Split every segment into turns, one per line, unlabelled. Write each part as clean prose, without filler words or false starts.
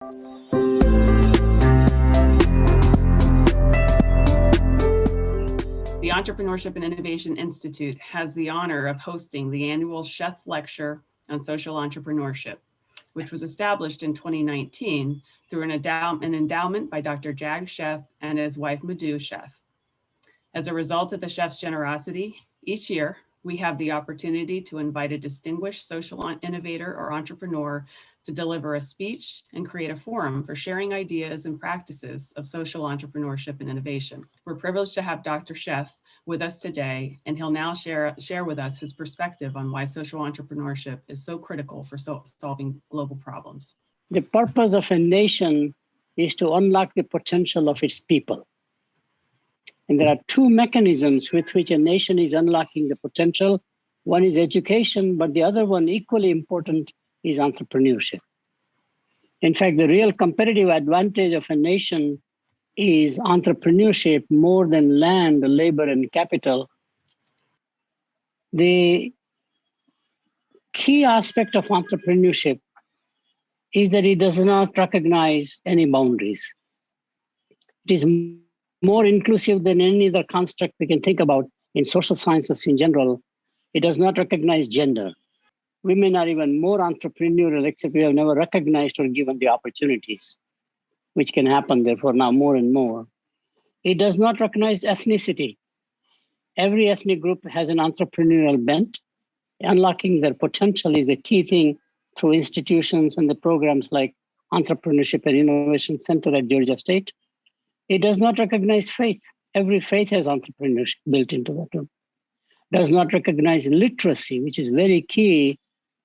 The Entrepreneurship and Innovation Institute has the honor of hosting the annual Sheth Lecture on Social Entrepreneurship, which was established in 2019 through an endowment by Dr. Jagdish N and his wife, Madhu Sheth. As a result of the Chef's generosity, each year we have the opportunity to invite a distinguished social innovator or entrepreneur to deliver a speech and create a forum for sharing ideas and practices of social entrepreneurship and innovation. We're privileged to have Dr. Sheth with us today, and he'll now share with us his perspective on why social entrepreneurship is so critical for solving global problems.
The purpose of a nation is to unlock the potential of its people. And there are two mechanisms with which a nation is unlocking the potential. One is education, but the other one, equally important, is entrepreneurship. In fact, the real competitive advantage of a nation is entrepreneurship more than land, labor, and capital. The key aspect of entrepreneurship is that it does not recognize any boundaries. It is more inclusive than any other construct we can think about in social sciences in general. It does not recognize gender. Women are even more entrepreneurial, except we have never recognized or given the opportunities, which can happen, therefore, now more and more. It does not recognize ethnicity. Every ethnic group has an entrepreneurial bent. Unlocking their potential is the key thing through institutions and the programs like Entrepreneurship and Innovation Center at Georgia State. It does not recognize faith. Every faith has entrepreneurship built into that. Does not recognize literacy, which is very key.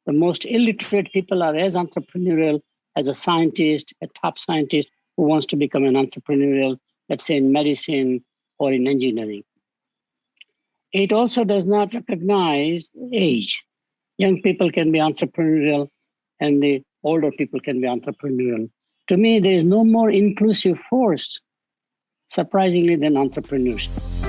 The most illiterate people are as entrepreneurial as a scientist, a top scientist who wants to become an entrepreneurial, let's say in medicine or in engineering. It also does not recognize age. Young people can be entrepreneurial and the older people can be entrepreneurial. To me, there is no more inclusive force, surprisingly, than entrepreneurship.